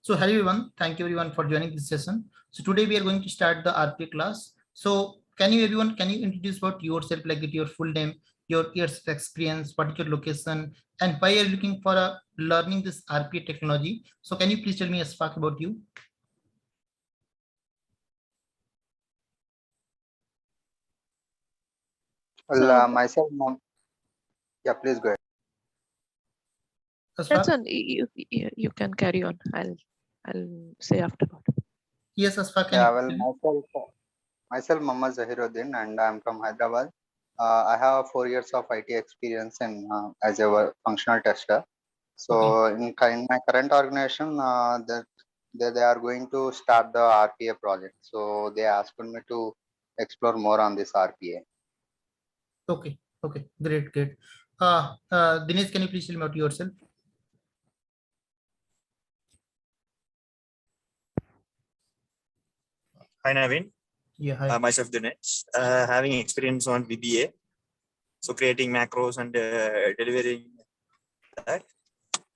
So hello everyone, thank you everyone for joining this session. So today we are going to start the RPA class. So can you introduce about yourself, like get your full name, your years of experience, what is your location, and why are you looking for learning this RPA technology? So can you please tell me a spark about you? Well, So yeah, please go ahead. that's on you can carry on. I'll say afterward. Yes, Asfaq, can Yeah, you well, myself, Muhammad Zahiruddin, and I'm from Hyderabad. I have 4 years of IT experience as a functional tester. okay, So, in my current organization, they are going to start the RPA project. So, they asked me to explore more on this RPA. okay, great. Dinesh, can you please tell me about yourself? Hi Naveen, Yeah, hi. myself Dinesh, having experience on VBA, so creating macros and delivering that.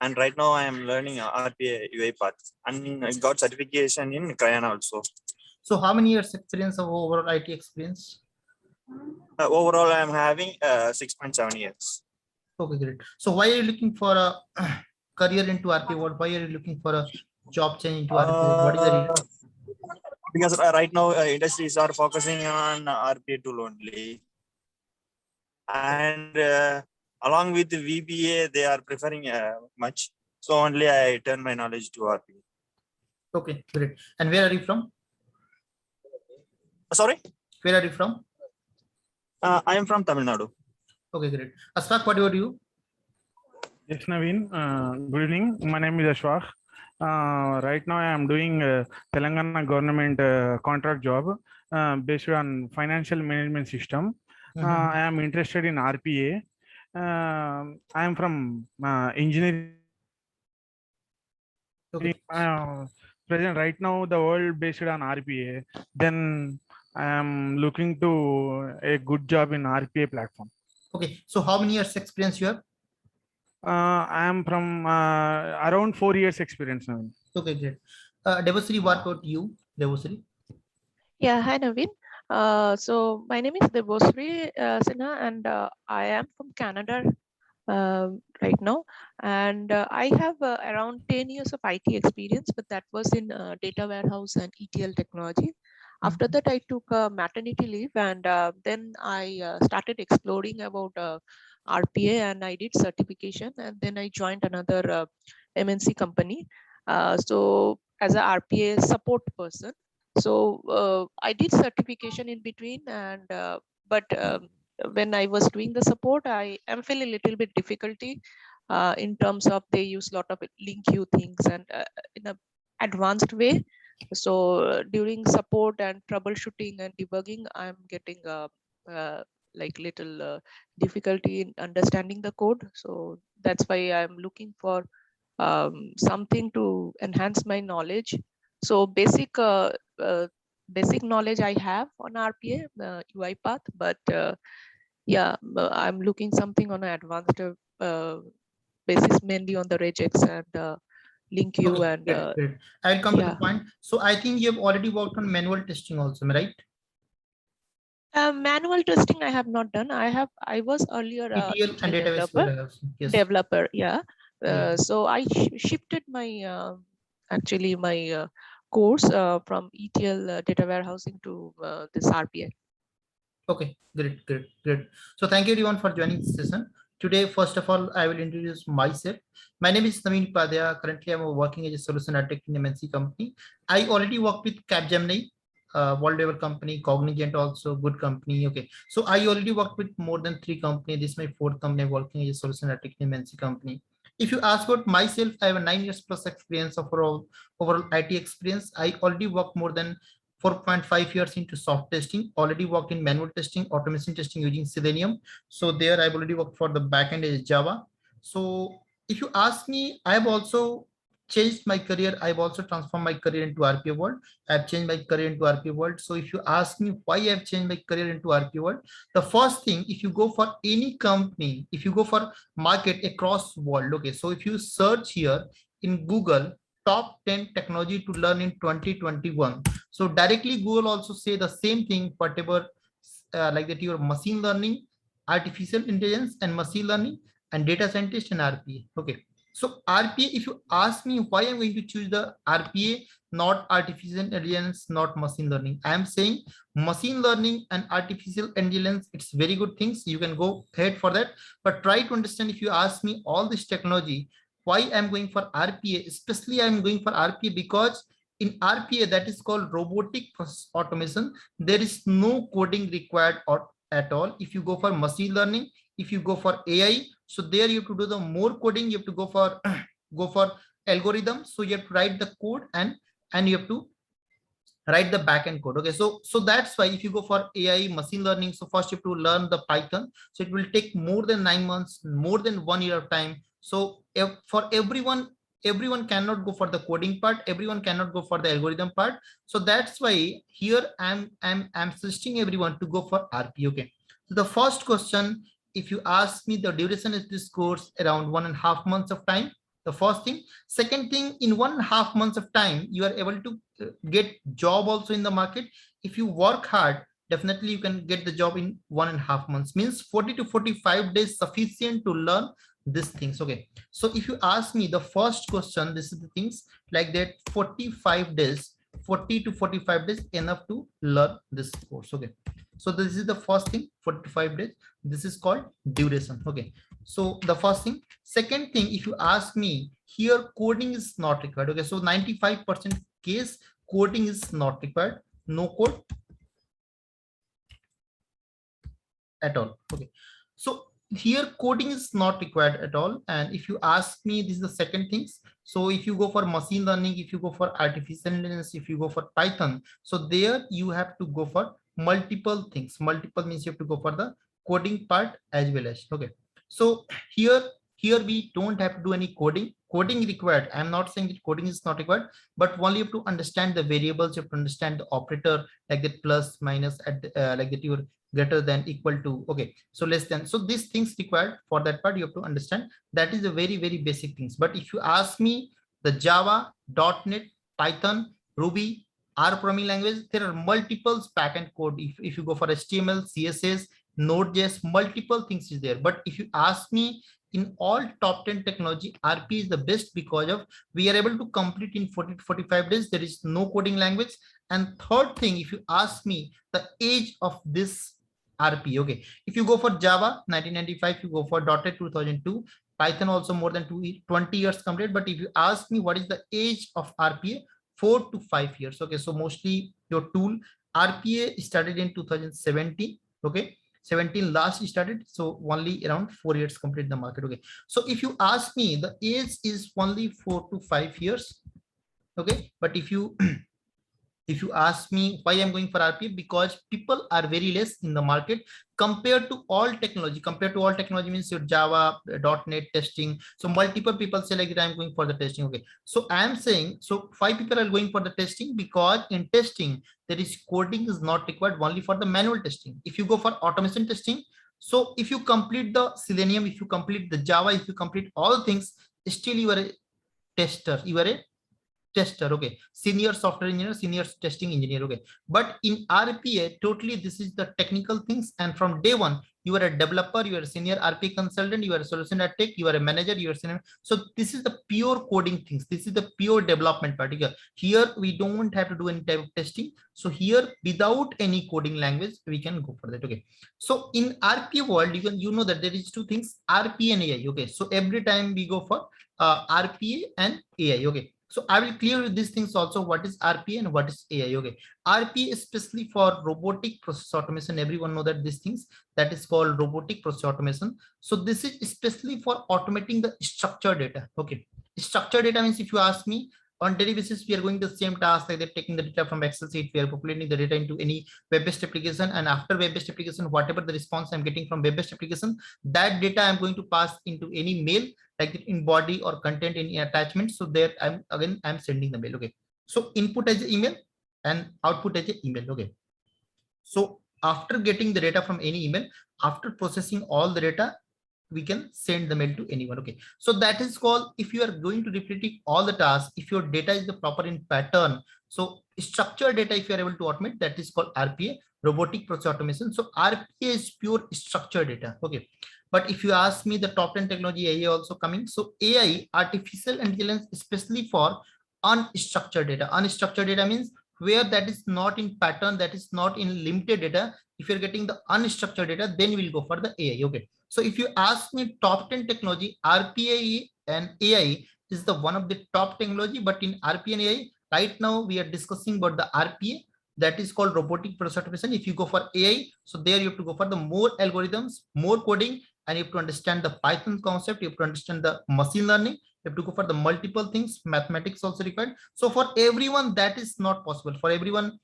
And right now I am learning RPA UiPath and I got certification in Crayon also. So how many years experience of overall IT experience? Overall, I am having 6.7 years. Okay, great. So why are you looking for a career into RPA world? Why are you looking for a job change into RPA? What is the reason? Because right now industries are focusing on RPA tool only. And along with the VBA, they are preferring much. So only I turn my knowledge to RPA. Okay, great. And where are you from? Sorry? Where are you from? I am from Tamil Nadu. Okay, great. Asfaq, what about you? Yes, Naveen. Good evening. My name is Ashwak. Right now, I am doing Telangana government contract job based on financial management system. I am interested in RPA. I am from engineering. Okay. Present right now, the world based on RPA. Then I am looking to a good job in RPA platform. Okay. So how many years experience you have? I am from around 4 years experience now. Okay, great. Devasri, what about you? Devasri? Yeah, hi Naveen. So my name is Debosri Sinha, and I am from Canada right now. And I have around 10 years of IT experience, but that was in data warehouse and ETL technology. After that, I took maternity leave, and then I started exploring about RPA, and I did certification, and then I joined another MNC company. So as a RPA support person, so I did certification in between, and but when I was doing the support, I am feeling a little bit difficulty in terms of they use a lot of link queue things and in a advanced way. So during support and troubleshooting and debugging, I'm getting like little difficulty in understanding the code. So that's why I'm looking for something to enhance my knowledge. So basic knowledge I have on RPA, UiPath, but yeah, I'm looking something on an advanced basis, mainly on the regex and link queue Okay, and great. I'll come to the yeah. point. So I think you have already worked on manual testing also, right? Manual testing I have not done. I was earlier ETL and ETL database warehouse. Yes. developer, yeah. Yeah. So I shifted my actually my course from ETL data warehousing to this RPA. Okay, great. So thank you everyone for joining this session. Today, first of all, I will introduce myself. My name is Naveen Padya. Currently, I'm working as a solution architect in MNC company. I already work with Capgemini, world level company, Cognizant also good company. Okay, so I already worked with more than 3 companies. This is my 4th company working as a solution architect in MNC company. If you ask about myself, I have a 9 years plus experience of overall IT experience. I already work more than 4.5 years into soft testing, already worked in manual testing, automation testing using Selenium. So there I've already worked for the backend is Java. So if you ask me, I've also changed my career. I've also transformed my career into RPA world. I've changed my career into RPA world. So if you ask me why I've changed my career into RPA world, the first thing, if you go for any company, if you go for market across world, okay, so if you search here in Google, top 10 technology to learn in 2021. So directly Google also say the same thing, whatever like that your machine learning, artificial intelligence and machine learning and data scientist and RPA. Okay. So RPA, if you ask me why I'm going to choose the RPA, not artificial intelligence, not machine learning, I am saying machine learning and artificial intelligence, it's very good things. You can go ahead for that, but try to understand, if you ask me all this technology, why I'm going for RPA, especially I'm going for RPA because in RPA, that is called robotic process automation, there is no coding required or at all. If you go for machine learning, if you go for AI, so there you have to do the more coding, you have to go for go for algorithm, so you have to write the code and you have to write the backend code. Okay, so that's why if you go for AI machine learning, so first you have to learn the Python, so it will take more than 9 months, more than 1 year of time. So if for everyone cannot go for the coding part, everyone cannot go for the algorithm part. So that's why here I'm suggesting everyone to go for RP. Okay, so the first question, if you ask me, the duration of this course around 1.5 months of time, the first thing. Second thing, in 1.5 months of time you are able to get job also in the market. If you work hard, definitely you can get the job in 1.5 months, means 40 to 45 days sufficient to learn these things. Okay, so if you ask me the first question, this is the things like that, 45 days, 40 to 45 days enough to learn this course. Okay, so this is the first thing, 45 days, this is called duration. Okay, so the first thing. Second thing, if you ask me, here coding is not required. Okay, so 95% case coding is not required, no code at all. Okay, so here coding is not required at all. And if you ask me, this is the second things. So if you go for machine learning, if you go for artificial intelligence, if you go for Python, so there you have to go for multiple things. Multiple means you have to go for the coding part as well as. Okay, so here we don't have to do any coding required. I'm not saying that coding is not required, but only you have to understand the variables, you have to understand the operator like that, plus minus at like that, your greater than, equal to, okay, so less than. So these things required for that part you have to understand. That is a very basic things. But if you ask me, the Java, .NET, Python, Ruby, R programming language, there are multiple backend code. If you go for HTML, CSS, Node.js, multiple things is there. But if you ask me, in all top 10 technology, RP is the best because of we are able to complete in 40 to 45 days. There is no coding language. And third thing, if you ask me the age of this RP, okay, if you go for Java 1995, you go for .NET 2002, Python also more than 20 years complete. But if you ask me what is the age of RPA, 4 to 5 years. Okay, so mostly your tool RPA started in 2017. Okay, 17 last started, so only around 4 years complete the market. Okay, so if you ask me, the age is only 4 to 5 years. Okay, but if you if you ask me why I'm going for RPA, because people are very less in the market compared to all technology. Compared to all technology means your Java, .NET testing. So multiple people say like I'm going for the testing. Okay, so I am saying, so 5 people are going for the testing because in testing there is coding is not required, only for the manual testing. If you go for automation testing, so if you complete the Selenium, if you complete the Java, if you complete all things, still you are a tester, you are a tester. Okay, senior software engineer, senior testing engineer. Okay, but in RPA totally this is the technical things, and from day one you are a developer, you are a senior RPA consultant, you are a solution architect, you are a manager, you are senior. So this is the pure coding things, this is the pure development part. Here we don't have to do any type of testing, so here without any coding language we can go for that. Okay, so in RPA world you know that there is two things, RPA and AI. Okay, so every time we go for RPA and AI. Okay, so I will clear with these things also, what is RPA and what is AI. Okay, RPA is especially for robotic process automation. Everyone know that these things, that is called robotic process automation. So this is especially for automating the structured data. Okay, structured data means if you ask me, on daily basis we are going to the same task, like they're taking the data from Excel sheet, we are populating the data into any web-based application, and after web-based application, whatever the response I'm getting from web-based application, that data I'm going to pass into any mail, like in body or content in attachment. So there I'm sending the mail. Okay, so input as an email and output as an email. Okay, so after getting the data from any email, after processing all the data, we can send the mail to anyone. Okay, so that is called, if you are going to repeating all the tasks, if your data is the proper in pattern, so structured data, if you are able to automate, that is called RPA, robotic process automation. So RPA is pure structured data. Okay, but if you ask me the top 10 technology, AI also coming. So AI, artificial intelligence, especially for unstructured data. Unstructured data means where that is not in pattern, that is not in limited data. If you're getting the unstructured data, then we'll go for the AI. Okay, so if you ask me top 10 technology, RPA and AI is the one of the top technology. But in RPA and AI, right now we are discussing about the RPA, that is called robotic process automation. If you go for AI, so there you have to go for the more algorithms, more coding, and you have to understand the Python concept, you have to understand the machine learning, you have to go for the multiple things, mathematics also required. So for everyone that is not possible. For everyone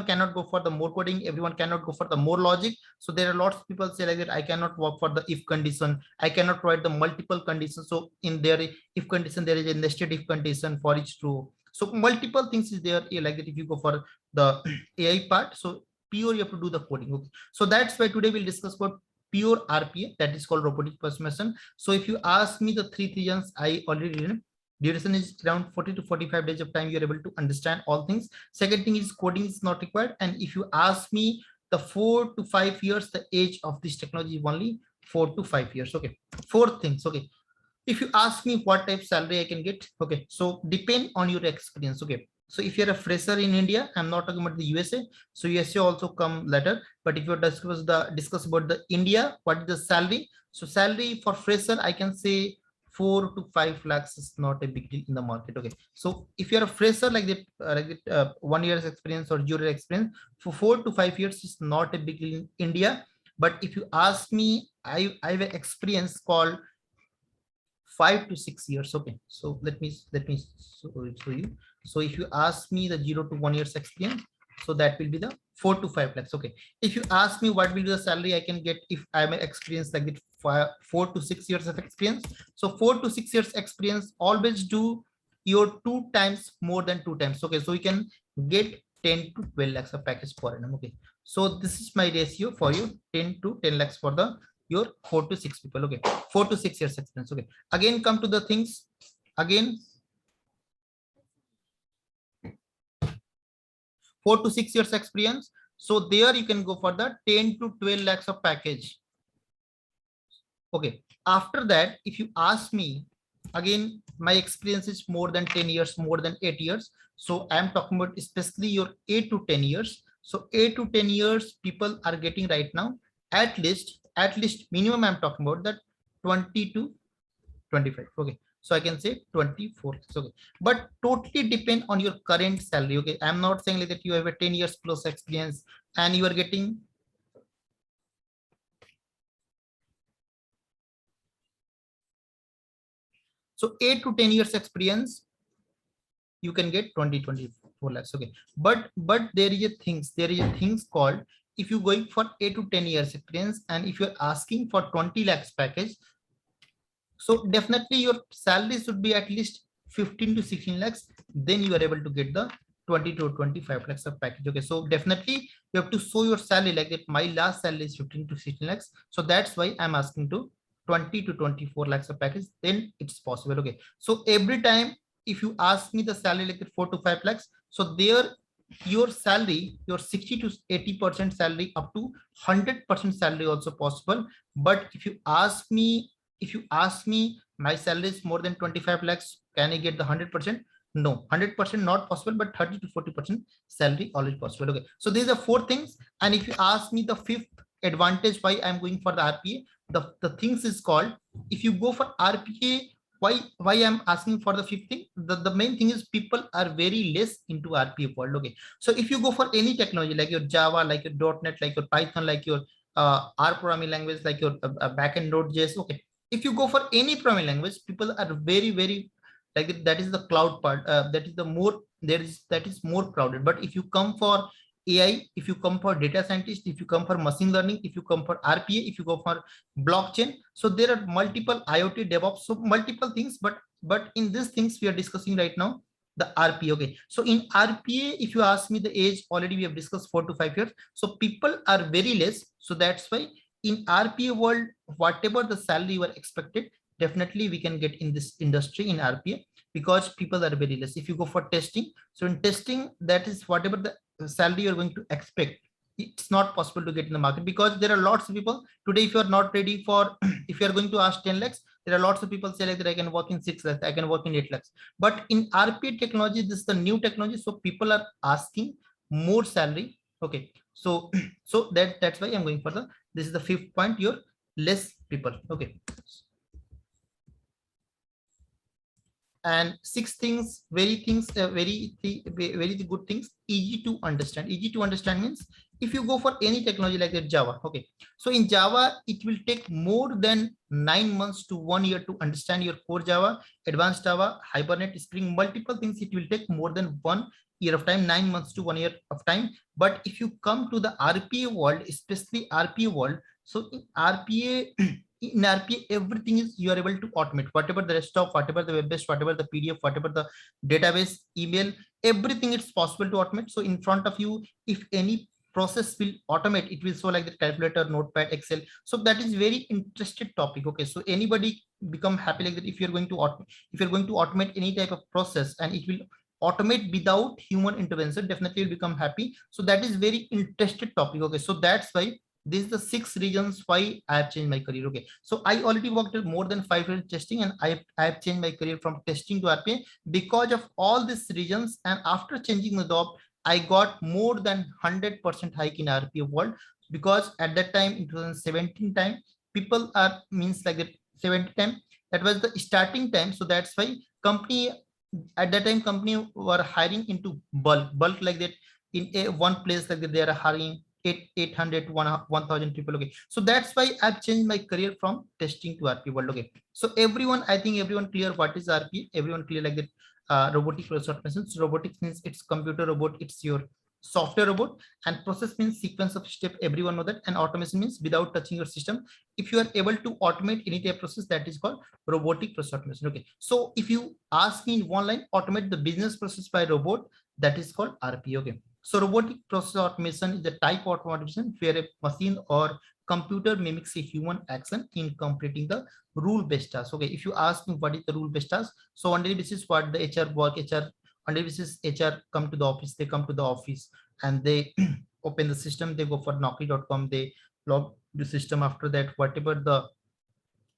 cannot go for the more coding, everyone cannot go for the more logic. So there are lots of people say like that, I cannot work for the if condition, I cannot provide the multiple conditions. So in their if condition, there is a nested if condition for each true. So multiple things is there like that. If you go for the AI part, so pure you have to do the coding. Okay, so that's why today we'll discuss about pure RPA, that is called robotic process automation. So if you ask me the three reasons, I already did. Duration is around 40 to 45 days of time, you're able to understand all things. Second thing is coding is not required. And if you ask me the 4 to 5 years, the age of this technology is only 4 to 5 years. Okay, fourth things. Okay, if you ask me what type salary I can get, okay, so depend on your experience. Okay, so if you're a fresher in India, I'm not talking about the USA, so USA also come later. But if you discuss about the India, what is the salary? So salary for fresher, I can say 4 to 5 lakhs is not a big deal in the market. Okay, so if you're a fresher like that, 1 year's experience or junior experience, for 4 to 5 years is not a big deal in India. But if you ask me, I have an experience called 5 to 6 years. Okay, so let me show you. So if you ask me the 0 to 1 year's experience, so that will be the 4 to 5 lakhs. Okay, if you ask me what will be the salary I can get if I'm an experience like that, 4 to 6 years of experience. So 4 to 6 years experience, always do your 2 times more than 2 times. Okay, so you can get 10 to 12 lakhs of package per annum. Okay, so this is my ratio for you, 10 to 10 lakhs for the your 4 to 6 people. Okay, 4 to 6 years experience. Okay, again come to the things again. 4 to 6 years experience, so there you can go for the 10 to 12 lakhs of package. Okay, after that, if you ask me again, my experience is more than 10 years, more than 8 years. So I'm talking about especially your 8 to 10 years. So 8 to 10 years people are getting right now at least minimum, I'm talking about that 20 to 25. Okay, so I can say 24. Okay, but totally depend on your current salary. Okay, I'm not saying like that you have a 10 years plus experience and you are getting so 8 to 10 years experience, you can get 24 lakhs. Okay, but there is a things called, if you're going for 8 to 10 years experience and if you're asking for 20 lakhs package, so definitely your salary should be at least 15 to 16 lakhs, then you are able to get the 20 to 25 lakhs of package. Okay, so definitely you have to show your salary like that. My last salary is 15 to 16 lakhs, so that's why I'm asking to 20 to 24 lakhs of package, then it's possible. Okay, so every time if you ask me the salary like that 4 to 5 lakhs, so there your salary, your 60 to 80% salary up to 100% salary also possible. But if you ask me my salary is more than 25 lakhs, can I get the 100%? No, 100% not possible, but 30 to 40% salary always possible. Okay, so these are 4 things. And if you ask me the 5th advantage why I'm going for the RPA, the things is called, if you go for RPA, why I'm asking for the 5th thing, the main thing is people are very less into RPA world. Okay, so if you go for any technology like your Java, like your .NET, like your Python, like your R programming language, like your backend Node.js. Okay, if you go for any programming language, people are very like that is the cloud part, that is more crowded. But if you come for AI, if you come for data scientist, if you come for machine learning, if you come for RPA, if you go for blockchain, so there are multiple IoT DevOps, so multiple things. But in these things we are discussing right now, the RPA. Okay, so in RPA, if you ask me the age, already we have discussed 4 to 5 years, so people are very less. So that's why in RPA world, whatever the salary you are expected, definitely we can get in this industry in RPA, because people are very less. If you go for testing, so in testing, that is whatever the salary you're going to expect, it's not possible to get in the market, because there are lots of people today. If you are not ready for, if you are going to ask 10 lakhs, there are lots of people say like that I can work in 6 lakhs, I can work in 8 lakhs. But in RPA technology, this is the new technology, so people are asking more salary. Okay, so so that's why I'm going for the, this is the 5th point, your less people. Okay, and 6 things, very good things, easy to understand. Easy to understand means if you go for any technology like that Java, okay, so in Java it will take more than 9 months to 1 year to understand your core Java, advanced Java, Hibernate, Spring, multiple things. It will take more than 1 year of time, 9 months to 1 year of time. But if you come to the RPA world, especially RPA world, so in RPA in RPA, everything is, you are able to automate, whatever the desktop, whatever the web based, whatever the PDF, whatever the database, email, everything it's possible to automate. So in front of you, if any process will automate, it will show like the calculator, notepad, Excel. So that is very interested topic. Okay, so anybody become happy like that if you're going to automate any type of process and it will automate without human intervention, definitely will become happy. So that is very interested topic. Okay, so that's why these are the 6 reasons why I have changed my career. Okay, so I already worked at more than 5 years testing, and I have changed my career from testing to RPA because of all these reasons. And after changing the job, I got more than 100% hike in RPA world, because at that time in 2017 time, people are means like that 70 time, that was the starting time. So that's why company at that time, company were hiring into bulk like that. In one place like that, they are hiring 800 to 1000 people. Okay, so that's why I've changed my career from testing to RP world. Okay, so everyone, I think everyone clear what is RP, everyone clear like that. Robotic process automation. So robotics means it's computer robot, it's your software robot, and process means sequence of step, everyone know that. And automation means without touching your system, if you are able to automate any type of process, that is called robotic process automation. Okay, so if you ask me in one line, automate the business process by robot, that is called RP. Okay, so robotic process automation is a type of automation where a machine or computer mimics a human action in completing the rule-based task. Okay, if you ask me what is the rule-based task, so on daily basis what the HR work, on daily basis HR come to the office, they come to the office and they open the system, they go for Naukri.com, they log the system. After that, whatever the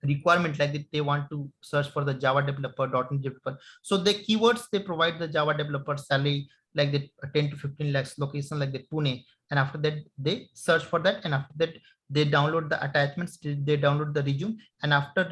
requirement like that, they want to search for the Java developer, .NET developer, so the keywords they provide the Java developer salary like that 10 to 15 lakhs, location like that Pune, and after that they search for that, and after that they download the attachments, they download the resume, and after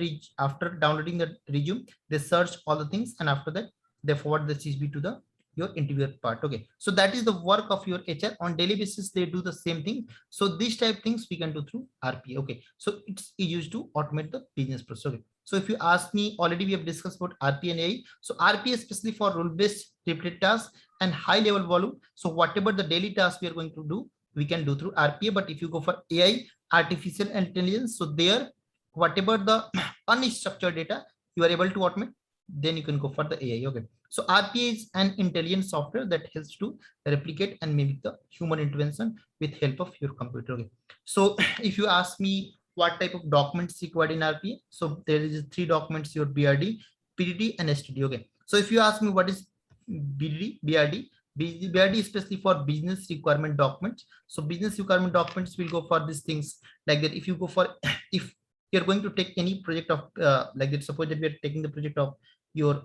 downloading the resume, they search all the things, and after that they forward the CSV to the your interviewer part. Okay, so that is the work of your HR. On daily basis they do the same thing. So these type things we can do through RPA. Okay, so it's used to automate the business process. Okay, so if you ask me, already we have discussed about RPA and AI. So RPA especially for rule based repeated tasks and high level volume. So whatever the daily task we are going to do, we can do through RPA. But if you go for AI, artificial intelligence, so there whatever the unstructured data you are able to automate, then you can go for the AI. Okay, so RPA is an intelligent software that helps to replicate and mimic the human intervention with help of your computer. Okay, so if you ask me what type of documents required in RPA, so there is 3 documents, your BRD, PDD, and STD. Okay, so if you ask me what is BRD especially for business requirement documents. So business requirement documents will go for these things like that. If you go for if you're going to take any project of like that, suppose that we are taking the project of your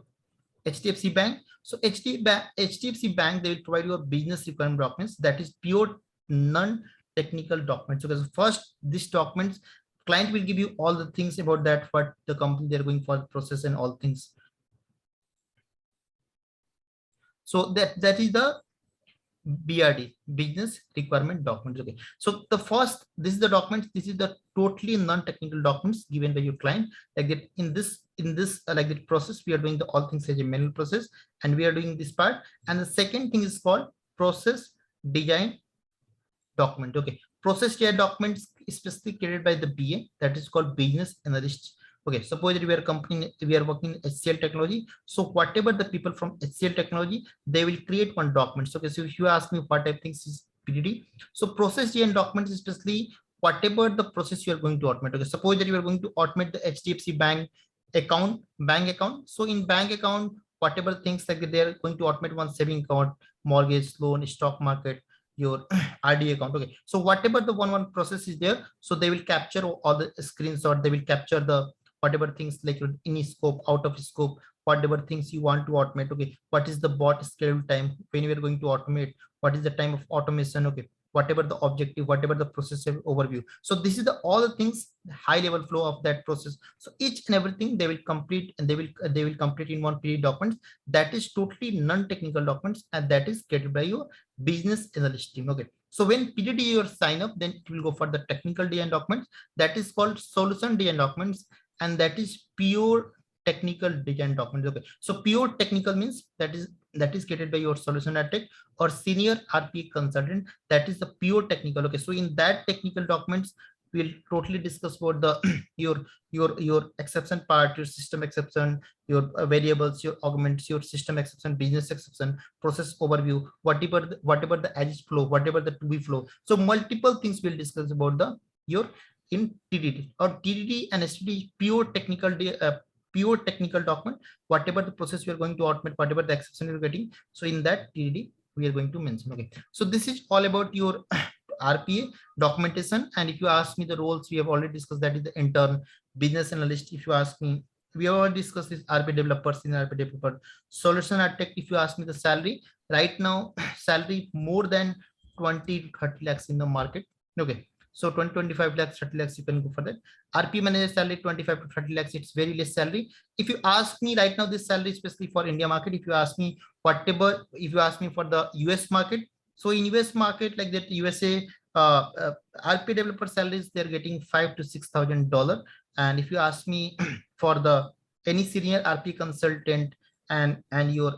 HDFC Bank. So HDFC Bank, they will provide you a business requirement documents, that is pure non-technical documents. Because first, these documents, client will give you all the things about that, what the company they're going for the process and all things. So that is the BRD, business requirement documents. Okay, so the first, this is the documents, this is the totally non-technical documents given by your client, like that. In this like the process, we are doing the all things as a manual process, and we are doing this part. And the second thing is called process design document. Okay, process design documents especially created by the BA, that is called business analyst. Okay, suppose that we are working in HCL technology. So whatever the people from HCL technology, they will create one document. So, okay, so if you ask me what type of things is PDD, so process design documents especially whatever the process you are going to automate. Okay, suppose that you are going to automate the HDFC bank account. So in bank account, whatever things like they are going to automate one saving account, mortgage, loan, stock market, your RD account. Okay, so whatever the one process is there, so they will capture all the screenshots, they will capture the whatever things like in scope, out of scope, whatever things you want to automate. Okay, what is the bot schedule time when you are going to automate, what is the time of automation. Okay, whatever the objective, whatever the process overview. So this is the all the things, high level flow of that process. So each and everything they will complete, and they will complete in one PDF document that is totally non-technical documents, and that is created by your business analyst team. Okay, so when PDD you sign up, then it will go for the technical design documents, that is called solution design documents, and that is pure technical design document. Okay, so pure technical means that is created by your solution architect or senior RPA consultant, that is the pure technical. Okay, so in that technical documents we'll totally discuss about the your exception part, your system exception, your variables, your augments, your system exception, business exception, process overview, whatever the as flow, whatever the to be flow. So multiple things we'll discuss about the your in TDD or TDD and STD pure technical document, whatever the process we are going to automate, whatever the exception you're getting. So in that TDD we are going to mention. Okay, so this is all about your RPA documentation. And if you ask me the roles, we have already discussed, that is the intern, business analyst. If you ask me, we have already discussed this RPA developer, senior RPA developer, solution architect. If you ask me the salary right now, salary more than 20 to 30 lakhs in the market. Okay, so 20-25 lakhs, 30 lakhs, you can go for that. RP manager salary 25 to 30 lakhs, it's very less salary. If you ask me right now, this salary, especially for India market, if you ask me whatever, if you ask me for the US market, so in US market like that, USA RP developer salaries, they're getting $5,000 to $6,000. And if you ask me for the any senior RP consultant and your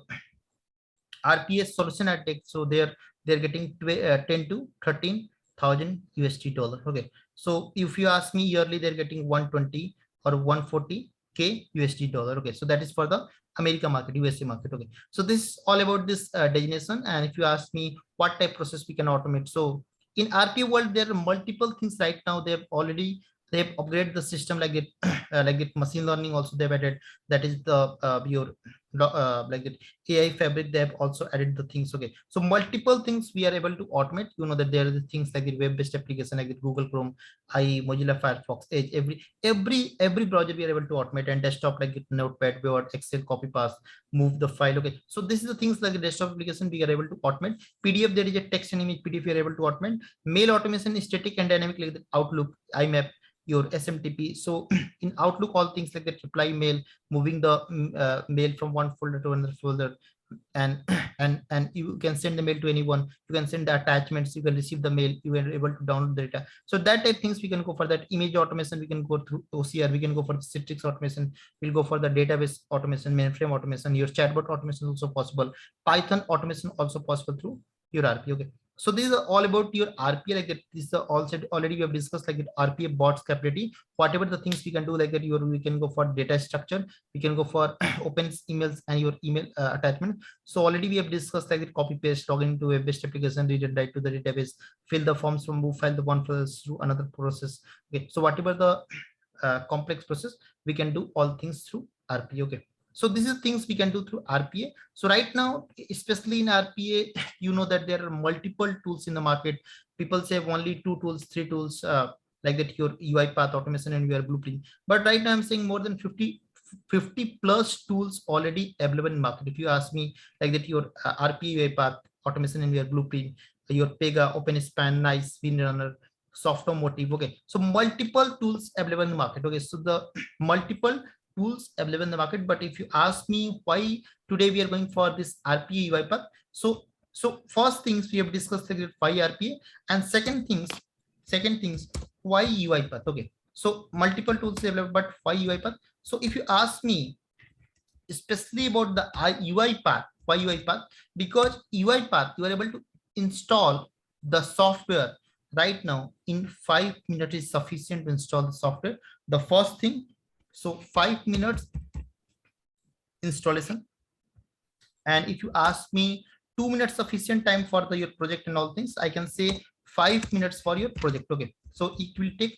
RPS solution architect, so they're getting 10 to 13,000 USD dollar. Okay, so if you ask me yearly, they're getting 120 or 140K USD dollar. Okay, so that is for the America market, USA market. Okay, so this is all about this designation. And if you ask me what type process we can automate, so in RPA world there are multiple things right now. They've upgraded the system like it like it machine learning also they've added, that is the your like it AI fabric, they have also added the things. Okay, so multiple things we are able to automate. You know that there are the things like the web-based application like Google Chrome, IE, Mozilla Firefox, Edge, every browser we are able to automate, and desktop like it Notepad, Word, Excel, copy paste, move the file. Okay, so this is the things like the desktop application we are able to automate. PDF, there is a text and image PDF we are able to automate. Mail automation is static and dynamic like the Outlook, IMAP, your SMTP. So in Outlook, all things like that, reply mail, moving the mail from one folder to another folder, and you can send the mail to anyone, you can send the attachments, you can receive the mail, you are able to download the data. So that type things we can go for that. Image automation, we can go through OCR, we can go for the Citrix automation, we'll go for the database automation, mainframe automation, your chatbot automation also possible, Python automation also possible through your RP. Okay, so these are all about your RPA like that. This is also already we have discussed like it RPA bots capability, whatever the things we can do like that. We can go for data structure, we can go for open emails and your email attachment. So already we have discussed like it copy paste, log into a web-based application, read and write to the database, fill the forms from move file the one process through another process. Okay, so whatever the complex process, we can do all things through RPA. Okay, so this is things we can do through RPA. So right now, especially in RPA, you know that there are multiple tools in the market. People say only 2 tools, 3 tools, like that your UiPath automation and your blueprint. But right now I'm saying more than 50 plus tools already available in market. If you ask me like that, your RPA UiPath automation and your blueprint, your Pega, OpenSpan, Nice, WinRunner, Softomotive. Okay, so multiple tools available in the market. Okay, so the multiple tools available in the market. But if you ask me why today we are going for this RPA UiPath, so first things we have discussed like why RPA, and second things why UiPath. Okay, so multiple tools available, but why UiPath? So if you ask me especially about the UiPath, why UiPath? Because UiPath you are able to install the software right now in 5 minutes is sufficient to install the software. The first thing, so 5 minutes installation. And if you ask me 2 minutes sufficient time for your project and all things, I can say 5 minutes for your project. Okay, So it will take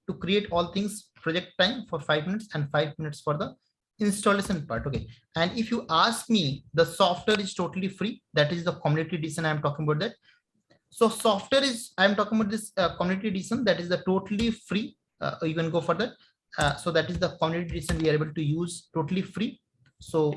to create all things project time for 5 minutes and 5 minutes for the installation part. Okay, and if you ask me, the software is totally free. That is the community edition. I'm talking about that. So software is, I'm talking about this community edition, that is the totally free. You can go for that. So that is the community edition we are able to use totally free. So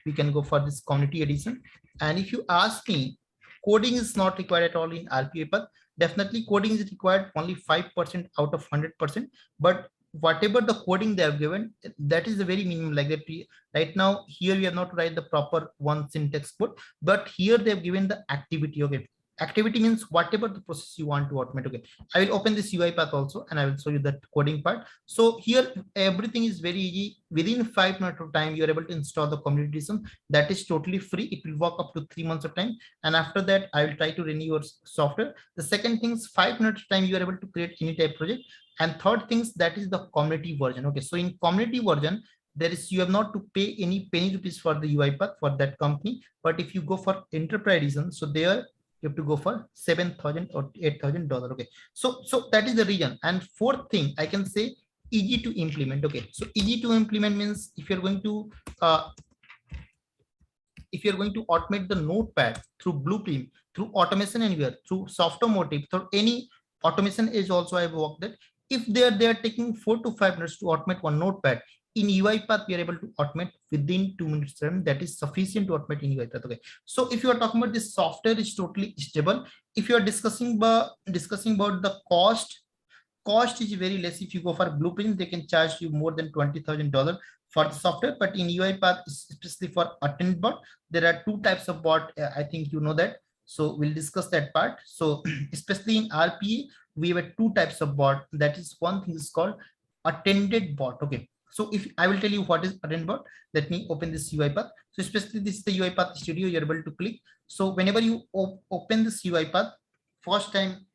we can go for this community edition. And if you ask me, coding is not required at all in RPA path. Definitely coding is required only 5% out of 100%. But whatever the coding they have given, that is the very minimum. Like that, right now here we have not write the proper one syntax code, but here they have given the activity. Okay, activity means whatever the process you want to automate. Okay, I will open this UiPath also and I will show you that coding part. So here everything is very easy. Within 5 minutes of time you are able to install the community edition. That is totally free. It will work up to 3 months of time, and after that I will try to renew your software. The second thing is 5 minutes of time you are able to create any type project. And third things, that is the community version. Okay, so in community version, there is, you have not to pay any penny rupees for the UiPath for that company. But if you go for enterprise edition, so there you have to go for $7,000 or $8,000. Okay, so that is the reason. And fourth thing, I can say easy to implement. Okay, so easy to implement means if you're going to automate the notepad through Blueprint, through Automation Anywhere, through Softomotive, through any automation is also I've worked that. If they are taking 4 to 5 minutes to automate one notepad, in UiPath we are able to automate within 2 minutes time. That is sufficient to automate in UiPath. Okay, so if you are talking about this software is totally stable. If you are discussing about the cost is very less. If you go for Blueprint, they can charge you more than $20,000 for the software. But in UiPath, especially for attend bot, there are 2 types of bot. I think you know that. So we'll discuss that part. So especially in RPA, we have 2 types of bot. That is, one thing is called attended bot. Okay, so if I will tell you what is attended bot, let me open this UiPath. So especially this is the UiPath Studio. You're able to click. So whenever you open this UiPath, first time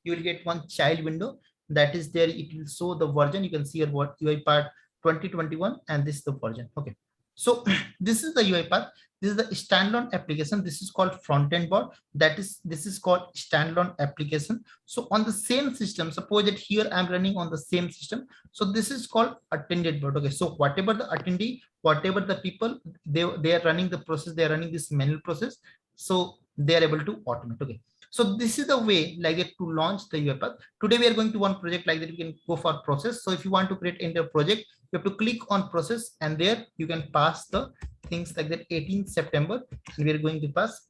you will get one child window. That is there. It will show the version. You can see here what UiPath 2021, and this is the version. Okay, so this is the UiPath. This is the standalone application. This is called front-end bot. This is called standalone application. So on the same system, suppose that here I'm running on the same system. So this is called attended bot. Okay, so whatever the attendee, whatever the people, they are running the process, they are running this manual process. So they are able to automate. Okay, so this is the way like that to launch the UiPath. Today we are going to one project like that. You can go for process. So if you want to create entire project, you have to click on process, and there you can pass the things like that. 18th September, and we are going to pass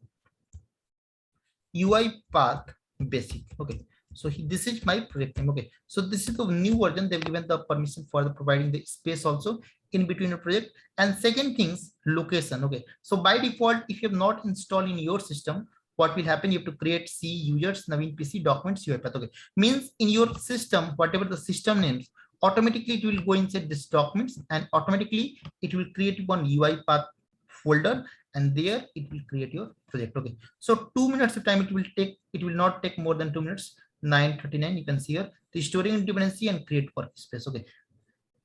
UiPath basic. Okay, so this is my project name. Okay, so this is the new version. They've given the permission for the providing the space also in between a project. And second things, location. Okay, so by default, if you have not installed in your system, what will happen? You have to create C users, Naveen PC documents, UiPath. Okay, means in your system, whatever the system names, automatically it will go inside this documents, and automatically it will create one UiPath folder, and there it will create your project. Okay, so 2 minutes of time it will take. It will not take more than 2 minutes. 9:39. You can see here restoring dependency and create workspace. Okay,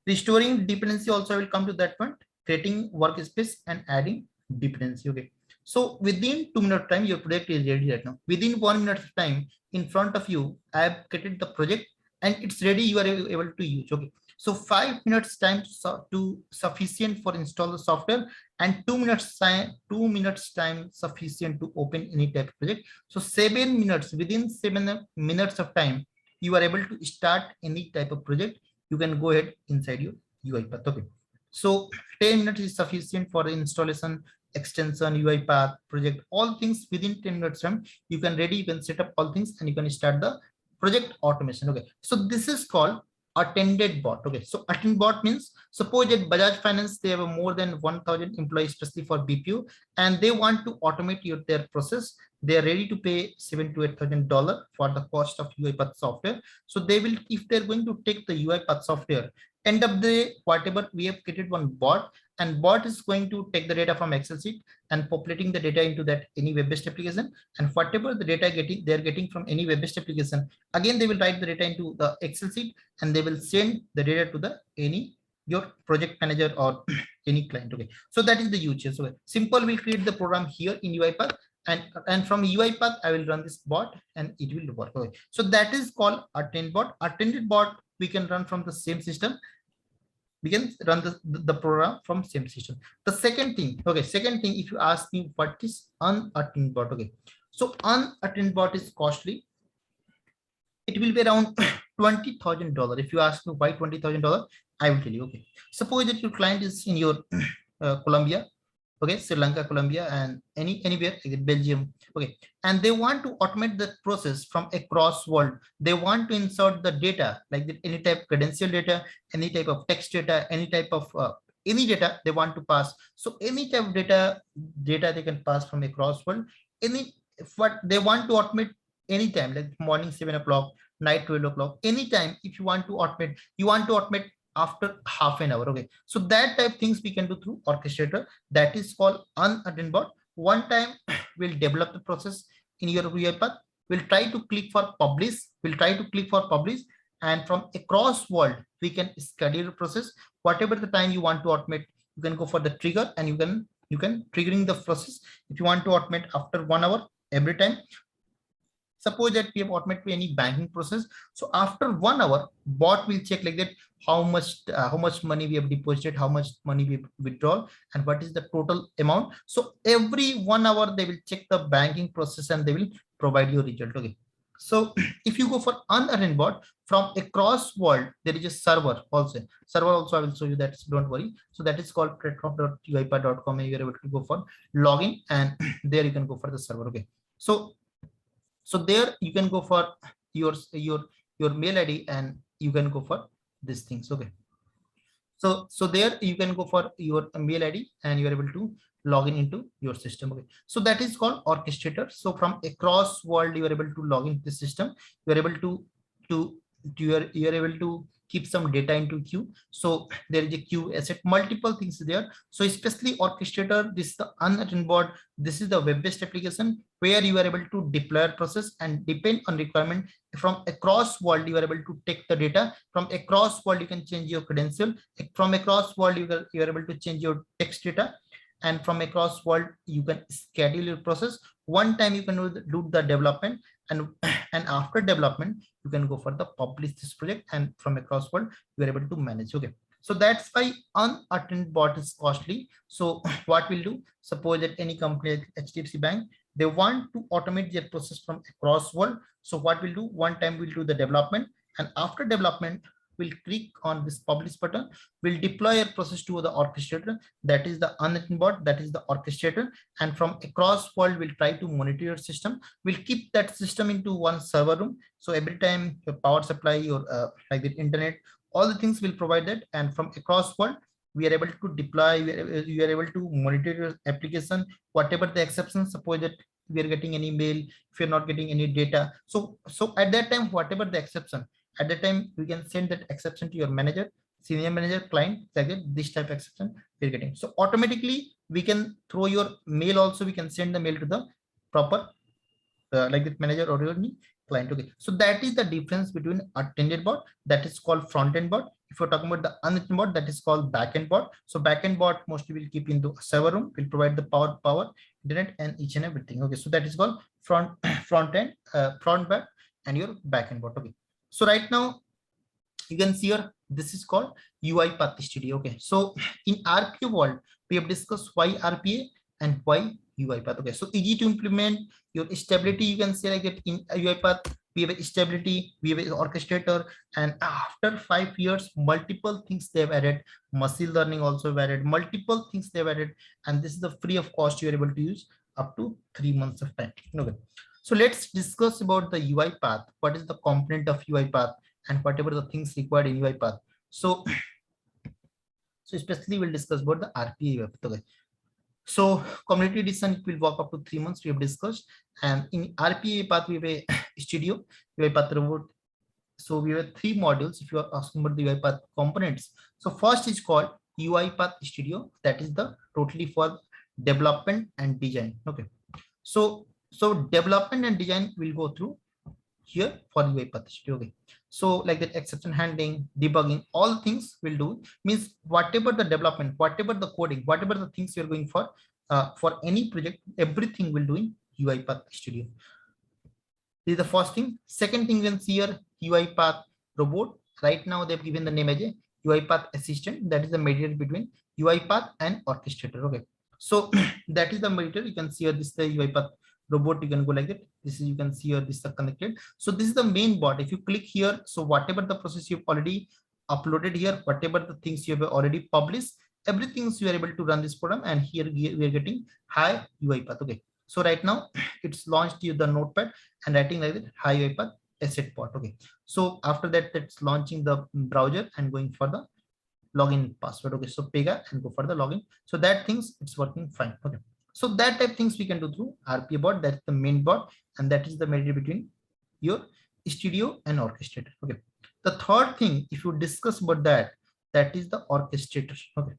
restoring dependency also I will come to that point. Creating workspace and adding dependency. Okay, so within 2 minutes time your project is ready right now. Within 1 minute of time, in front of you I have created the project and it's ready. You are able to use. Okay, so 5 minutes time to sufficient for install the software, and 2 minutes time sufficient to open any type of project. So 7 minutes, within 7 minutes of time you are able to start any type of project. You can go ahead inside your UiPath. Okay, so 10 minutes is sufficient for installation, extension, UiPath project, all things within 10 minutes time you can ready. You can set up all things and you can start the project automation. Okay, so this is called attended bot. Okay, so attended bot means, suppose that Bajaj Finance, they have more than 1,000 employees, especially for BPO, and they want to automate their process. They are ready to pay $7,000 to $8,000 for the cost of UiPath software. So they will, if they're going to take the UiPath software, end of the day, whatever we have created one bot, and bot is going to take the data from Excel sheet and populating the data into that any web-based application, and whatever the data they're getting from any web-based application, again they will write the data into the Excel sheet and they will send the data to the your project manager or any client. Okay, so that is the use case. So simple, we'll create the program here in UiPath and from UiPath, I will run this bot and it will work. Okay. So that is called attend bot. Attended bot we can run from the same system. We can run the program from same system. The second thing, okay, second thing, if you ask me what is unattended bot, okay, so unattended bot is costly. It will be around $20,000. If you ask me why $20,000, I will tell you. Okay, suppose that your client is in your Colombia, okay, Sri Lanka, Colombia, and anywhere like Belgium, okay, and they want to automate the process from across world. They want to insert the data like any type of credential data, any type of text data, any type of any data they want to pass. So any type of data they can pass from across world. What they want to automate anytime, like morning 7 o'clock, night 12 o'clock, anytime. If you want to automate, you want to automate after half an hour. Okay, so that type things we can do through orchestrator. That is called unattended bot. One time we'll develop the process in your UiPath. We'll try to click for publish. And from across world we can schedule the process. Whatever the time you want to automate, you can go for the trigger and you can triggering the process. If you want to automate after 1 hour every time, suppose that we have automated any banking process, so after 1 hour bot will check like that how much money we have deposited, how much money we withdraw, and what is the total amount. So every 1 hour they will check the banking process and they will provide you a result. Okay, so if you go for unattended bot from across world, there is a server also. I will show you that, so don't worry. So that is called platform.uipath.com, and you are able to go for login, and there you can go for the server. Okay, so there you can go for your mail ID and you can go for these things. Okay, so there you can go for your mail ID and you are able to log into your system. Okay, so that is called orchestrator. So from across world you are able to log into the system. You are able to you are able to keep some data into queue. So there is a queue asset, multiple things there. So especially orchestrator, this is the unattended bot. This is the web-based application where you are able to deploy a process and depend on requirement from across world. You are able to take the data from across world. You can change your credential from across world. You are able to change your text data, and from across world you can schedule your process. One time you can do the development, and after development you can go for the publish this project, and from across world you are able to manage. Okay, so that's why unattended bot is costly. So what we'll do, suppose that any company like HDFC Bank, they want to automate their process from across world. So what we'll do, one time we'll do the development, and after development we'll click on this publish button. We'll deploy a process to the orchestrator. That is the unattended bot, that is the orchestrator. And from across world, we'll try to monitor your system. We'll keep that system into one server room. So every time your power supply, your like the internet, all the things will provide that. And from across world, we are able to deploy, you are able to monitor your application, whatever the exceptions. Suppose that we are getting any mail, if you're not getting any data. So at that time, whatever the exception, at that time, we can send that exception to your manager, senior manager, client, like that, this type of exception we're getting. So automatically we can throw your mail also, we can send the mail to the proper like the manager or your client. Okay, so that is the difference between attended bot, that is called front-end bot. If you're talking about the unattended bot, that is called back-end bot. So back-end bot mostly will keep into a server room, will provide the power, internet, and each and everything. Okay, so that is called front back, and your back-end bot. Okay, so right now you can see here, this is called UiPath Studio. Okay, so in RPA world, we have discussed why RPA and why UiPath. Okay, so easy to implement. Your stability, you can say like that in UiPath, we have a stability, we have an orchestrator, and after 5 years, multiple things they've added. Machine learning also added, multiple things they've added, and this is the free of cost you are able to use up to 3 months of time. Okay, so let's discuss about the UiPath. What is the component of UiPath and whatever the things required in UiPath. So especially we'll discuss about the RPA UiPath. Okay. So community edition, it will work up to 3 months, we have discussed. And in RPA UiPath, we have a studio, UiPath robot. So we have 3 modules if you are asking about the UiPath components. So first is called UiPath Studio, that is the totally for development and design. Okay, so development and design will go through here for UiPath Studio. Okay, so like that exception handling, debugging, all things will do, means whatever the development, whatever the coding, whatever the things you're going for any project, everything will do in UiPath Studio. This is the first thing. Second thing you can see here, UiPath Robot. Right now they've given the name as a UiPath Assistant. That is the mediator between UiPath and Orchestrator. Okay, so that is the mediator. You can see here, this is the UiPath Robot. You can go like that. This is, you can see here, this is connected. So this is the main bot. If you click here, so whatever the process you've already uploaded here, whatever the things you have already published, everything you are able to run this program. And here we are getting hi UiPath. Okay, so right now it's launched the notepad and writing like that, hi UiPath asset bot. Okay, so after that, it's launching the browser and going for the login password. Okay, so Pega and go for the login. So that things it's working fine. Okay, so that type things we can do through RPA bot. That's the main bot, and that is the mediator between your studio and orchestrator. Okay, the third thing, if you discuss about that, that is the orchestrator. Okay,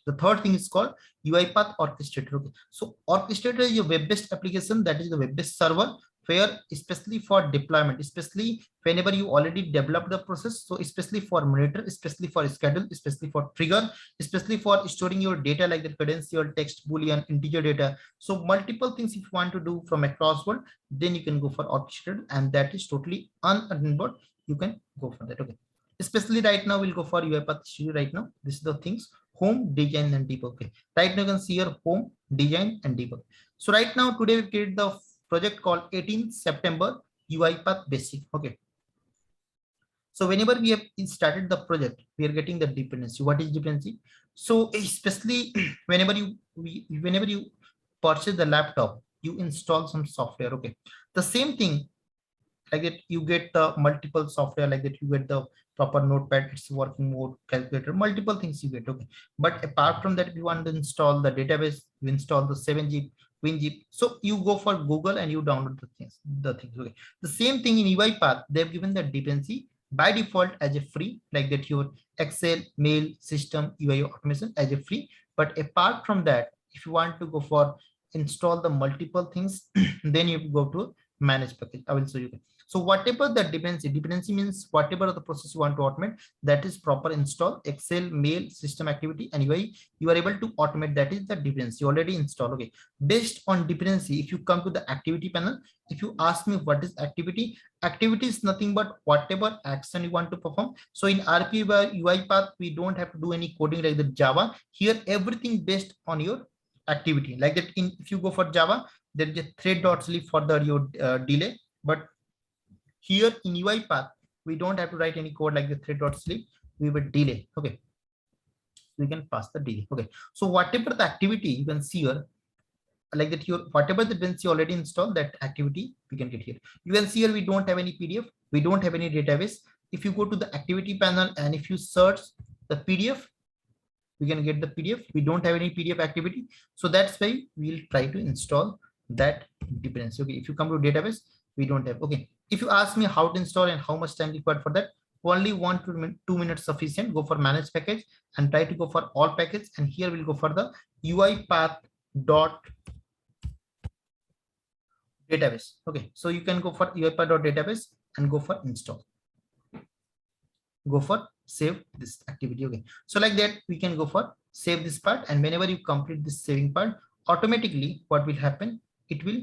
the third thing is called UiPath Orchestrator. Okay, so Orchestrator is your web-based application, that is the web-based server, where especially for deployment, especially whenever you already developed the process, so especially for monitor, especially for schedule, especially for trigger, especially for storing your data like the credential, text, boolean, integer data. So multiple things if you want to do from across world, then you can go for Orchestrator, and that is totally unenabled. You can go for that. Okay, especially right now we'll go for UiPath Studio. Right now this is the things, home, design and debug. Okay, right now you can see here home, design and debug. So right now today we created the project called 18th September UiPath Basic. Okay, so whenever we have started the project, we are getting the dependency. What is dependency? So especially whenever you purchase the laptop, you install some software. Okay, the same thing like that, you get the multiple software like that, you get the proper notepad, it's working mode, calculator, multiple things you get. Okay, but apart from that, if you want to install the database, you install the 7-zip, WinZip, so you go for Google and you download the things. Okay, the same thing in UiPath, they've given the dependency by default as a free, like that your Excel, mail, system, UI automation as a free. But apart from that, if you want to go for install the multiple things, then you go to manage package. I will show you. So whatever the dependency means whatever the process you want to automate, that is proper install Excel, mail, system activity, and UI you are able to automate. That is the dependency already installed. Okay, based on dependency, if you come to the activity panel, if you ask me what is activity, activity is nothing but whatever action you want to perform. So in RPA UiPath, we don't have to do any coding like the Java. Here everything based on your activity like that. In if you go for Java, there is a thread.sleep for the your delay, but here in UiPath, we don't have to write any code like the thread.sleep. We will delay. Okay, we can pass the delay. Okay, so whatever the activity you can see here, like that, your whatever the dependency already installed, that activity we can get here. You can see here we don't have any PDF, we don't have any database. If you go to the activity panel and if you search the PDF, we can get the PDF. We don't have any PDF activity, so that's why we'll try to install that dependency. Okay, if you come to database, we don't have. Okay, if you ask me how to install and how much time required for that, only 1 to 2 minutes sufficient. Go for manage package and try to go for all package, and here we'll go for the UiPath dot database. Okay, so you can go for UiPath dot database and go for install. Go for save this activity. Okay, so like that we can go for save this part, and whenever you complete this saving part, automatically what will happen, it will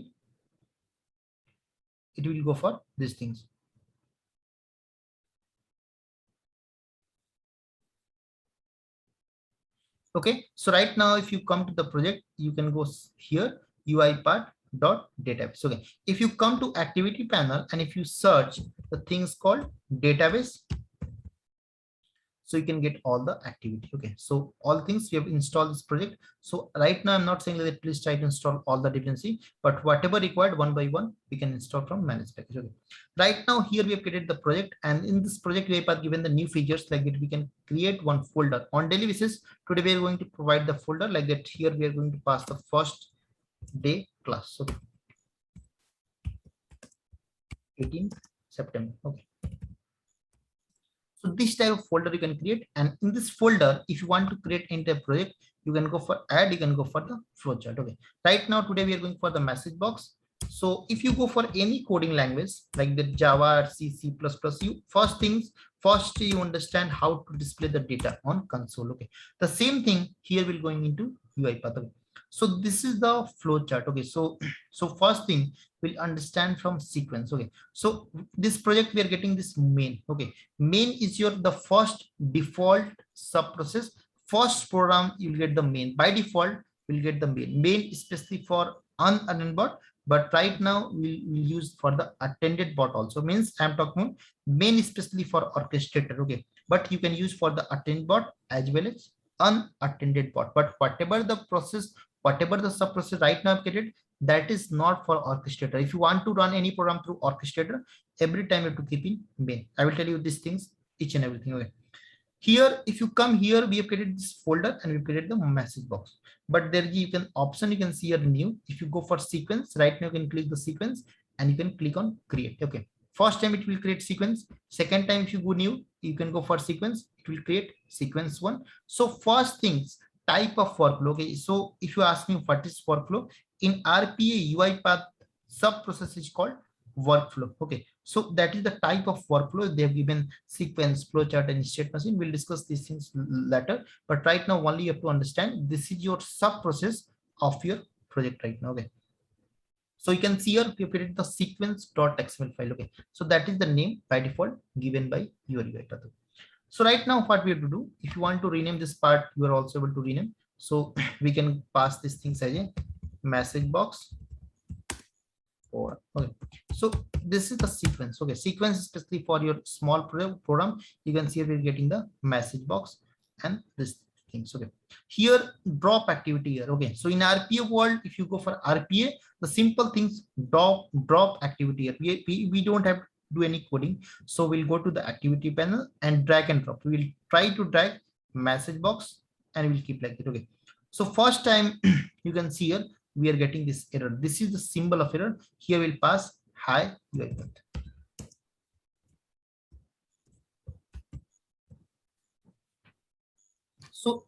go for these things. Okay, so right now if you come to the project, you can go here UiPath dot database. Okay, if you come to activity panel and if you search the things called database, so you can get all the activity. Okay, so all things we have installed this project. So right now I'm not saying that please try to install all the dependency, but whatever required one by one we can install from manage package. Okay, right now here we have created the project, and in this project we have given the new features like that. We can create one folder on daily basis. Today we are going to provide the folder like that. Here we are going to pass the first day class. So 18th September. Okay, so this type of folder you can create, and in this folder, if you want to create entire project, you can go for add, you can go for the flowchart. Okay, right now today we are going for the message box. So if you go for any coding language like the Java, C, C++, you first you understand how to display the data on console. Okay, the same thing here will going into UiPath. Okay, So this is the flow chart. Okay, so first thing we'll understand from sequence. Okay, so this project we are getting this main. Okay, main is your the first default sub process. First program you'll get the main. By default we'll get the main. Main especially for unattended bot, but right now we'll use for the attended bot also. Means I'm talking about main especially for orchestrator. Okay, but you can use for the attended bot as well as unattended bot. But whatever the process, whatever the sub process right now I've created, that is not for orchestrator. If you want to run any program through orchestrator, every time you have to keep in main. I will tell you these things, each and everything. Okay. Here, if you come here, we have created this folder and we created the message box. But there you can option, you can see a new. If you go for sequence, right now you can click the sequence and you can click on create. Okay. First time it will create sequence. Second time if you go new, you can go for sequence. It will create sequence one. So first things, type of workflow. Okay. So if you ask me what is workflow, in RPA UiPath sub process is called workflow. Okay. So that is the type of workflow they have given: sequence, flowchart, and state machine. We'll discuss these things later. But right now, only you have to understand this is your sub process of your project right now. Okay. So you can see here we have created the sequence.xml file. Okay. So that is the name by default given by your UiPath. So right now, what we have to do, if you want to rename this part, you are also able to rename. So we can pass these things as a message box. Okay, so this is the sequence. Okay, sequence especially for your small program. You can see we're getting the message box and this things. Okay, here drop activity here. Okay, so in RPA world, if you go for RPA, the simple things drop activity here. We don't have to do any coding. So we'll go to the activity panel and drag and drop. We will try to drag message box and we'll keep like that. Okay, so first time you can see here we are getting this error. This is the symbol of error. Here we'll pass hi UiPath. So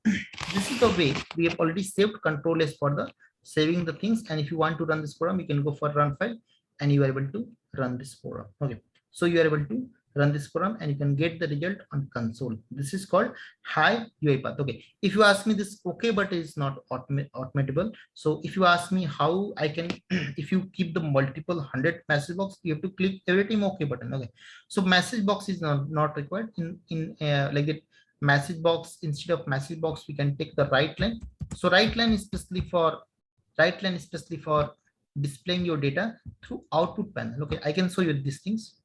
this is the way we have already saved. Control S for the saving the things. And if you want to run this program, you can go for run file and you are able to run this program. Okay. So you are able to run this program and you can get the result on console. This is called hi UiPath. Okay. If you ask me this, okay, but it's not automatable. So if you ask me how I can, if you keep the multiple 100 message box, you have to click every time okay button. Okay. So message box is not required in like that. Message box, instead of message box, we can take the right line. So right line is especially for displaying your data through output panel. Okay, I can show you these things.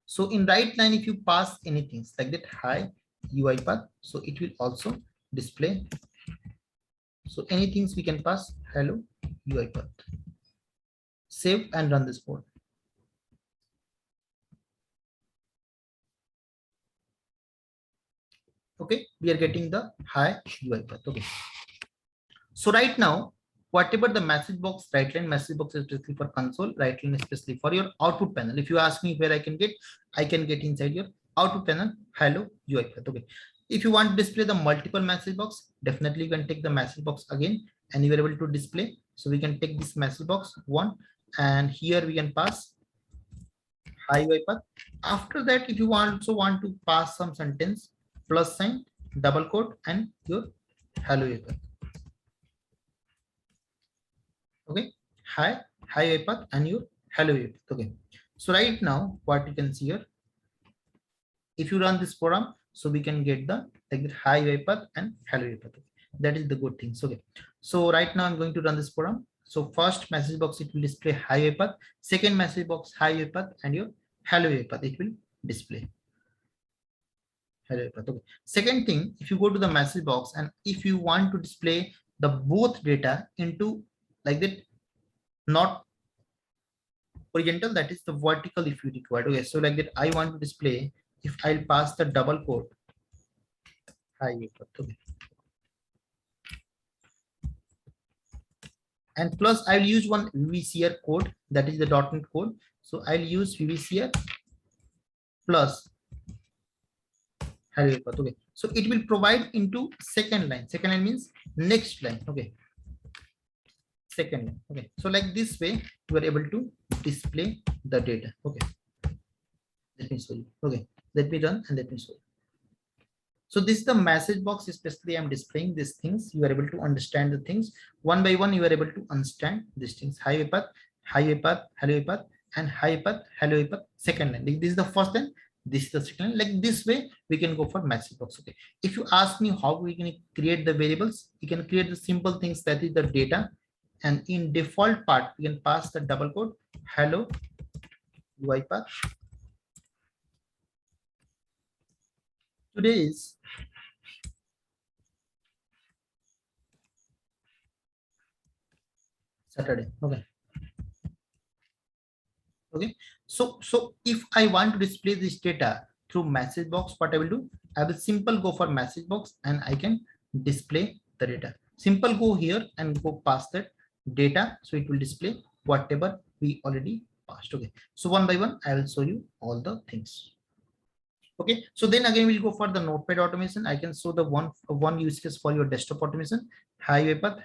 So in right line, if you pass anything like that, hi UiPath, so it will also display. So anything we can pass hello UiPath. Save and run this code. Okay, we are getting the hi UiPath. Okay. So right now, whatever the message box, right line message box is especially for console, right line especially for your output panel. If you ask me where I can get inside your output panel, hello UiPath. Okay. If you want to display the multiple message box, definitely you can take the message box again and you are able to display. So we can take this message box one and here we can pass hi UiPath. After that, if you also want to pass some sentence, plus sign, double quote, and your hello UiPath. Okay, hi UiPath and your hello UiPath. Okay, so right now what you can see here, if you run this program, so we can get the like the hi UiPath and hello UiPath. Okay. That is the good thing. Okay, so right now I'm going to run this program. So first message box, it will display hi UiPath. Second message box, hi UiPath, and your hello UiPath, it will display. Okay. Second thing, if you go to the message box and if you want to display the both data into like that, not horizontal, that is the vertical if you require. Okay, so like that I want to display, if I'll pass the double quote hi UiPath. Okay. And plus I'll use one VVCR code, that is the .NET code. So I'll use VVCR plus hello UiPath. Okay, so it will provide into second line. Second line means next line. Okay, second line. Okay, so like this way you are able to display the data. Okay, let me show you. Okay, let me run and let me show you. So this is the message box, especially I'm displaying these things. You are able to understand the things one by one. You are able to understand these things. Hi path, hello path, and hi path, hello path. Second line. This is the first line. This is the second line. Like this way, we can go for message box. Okay. If you ask me how we can create the variables, you can create the simple things, that is the data, and in default part, we can pass the double quote hello UiPath. Today is Saturday. Okay. Okay. So if I want to display this data through message box, what I will do? I will simple go for message box and I can display the data. Simple go here and go past that data. So it will display whatever we already passed. Okay. So one by one, I will show you all the things. Okay, so then again we'll go for the notepad automation. I can show the one use case for your desktop automation. Hi UiPath,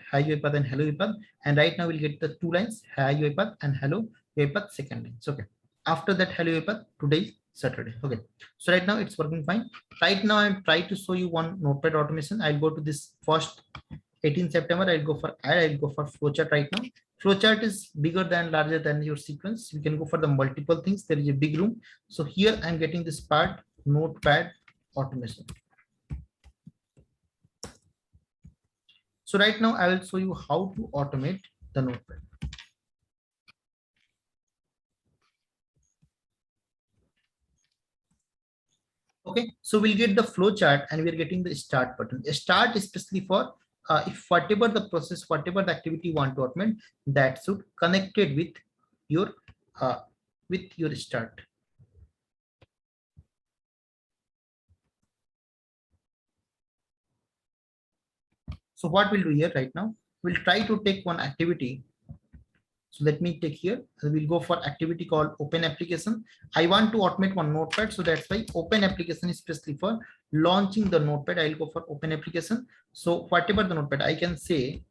and hello UiPath. And right now we'll get the two lines, hi UiPath and hello UiPath, second line. So, okay. After that, hello UiPath, today is Saturday. Okay, so right now it's working fine. Right now I'm trying to show you one notepad automation. I'll go to this first 18 September. I'll go for add. I'll go for flowchart right now. Flowchart is bigger than larger than your sequence. You can go for the multiple things. There is a big room. So here I'm getting this part. Notepad automation. So right now I will show you how to automate the notepad. Okay, so we'll get the flow chart and we're getting the start button. A start is especially for if whatever the process, whatever the activity you want to automate, that should connected with your start. So what we'll do here right now, we'll try to take one activity. So let me take here, we'll go for activity called open application. I want to automate one notepad. So that's why open application is especially for launching the notepad. I'll go for open application. So whatever the notepad, I can say,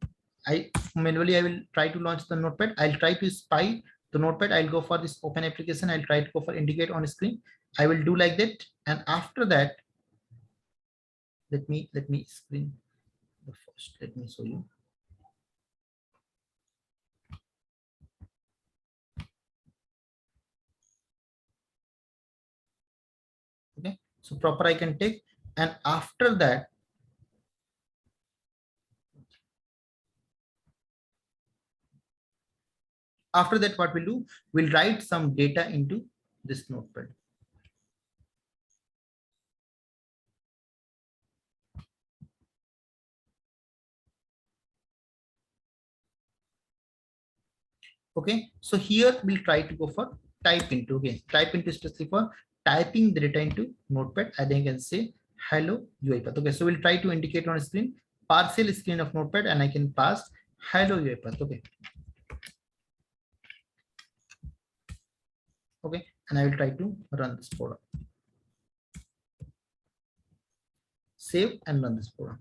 I will try to launch the notepad. I'll try to spy the notepad. I'll go for this open application. I'll try to go for indicate on screen. I will do like that. And after that, let me screen the first. Let me show you. Okay, so proper I can take, and after that, what we'll do, we'll write some data into this notepad. Okay, so here we'll try to go for type into. Okay, type into especially for typing the data into notepad. I think I can say hello UiPath. Okay, so we'll try to indicate on screen, partial screen of notepad, and I can pass hello UiPath. Okay. Okay, and I will try to run this program. Save and run this program.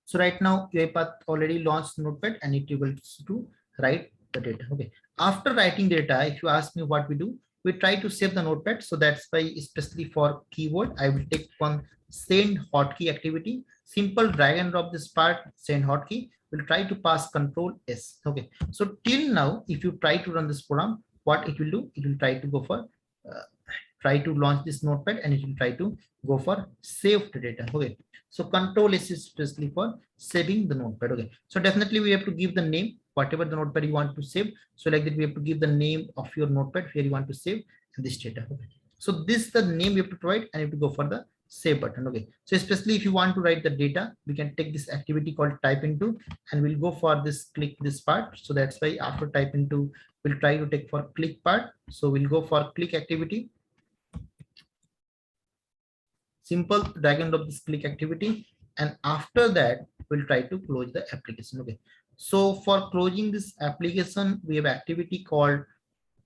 So right now UiPath already launched notepad and it will to write the data. Okay, after writing data, if you ask me what we do, we try to save the notepad. So that's why, especially for keyword, I will take one send hotkey activity. Simple drag and drop this part, send hotkey. We'll try to pass Control S. Okay, so till now, if you try to run this program, what it will do, it will try to go for try to launch this notepad and it will try to go for save the data. Okay, so Control S is especially for saving the notepad. Okay, so definitely we have to give the name, whatever the notepad you want to save. So like that, we have to give the name of your notepad where you want to save this data. Okay, so this is the name you have to provide and you have to go for the save button. Okay, so especially if you want to write the data, we can take this activity called type into and we'll go for this click this part. So that's why after type into, we'll try to take for click part. So we'll go for click activity. Simple drag and drop this click activity, and after that we'll try to close the application. Okay, so for closing this application, we have activity called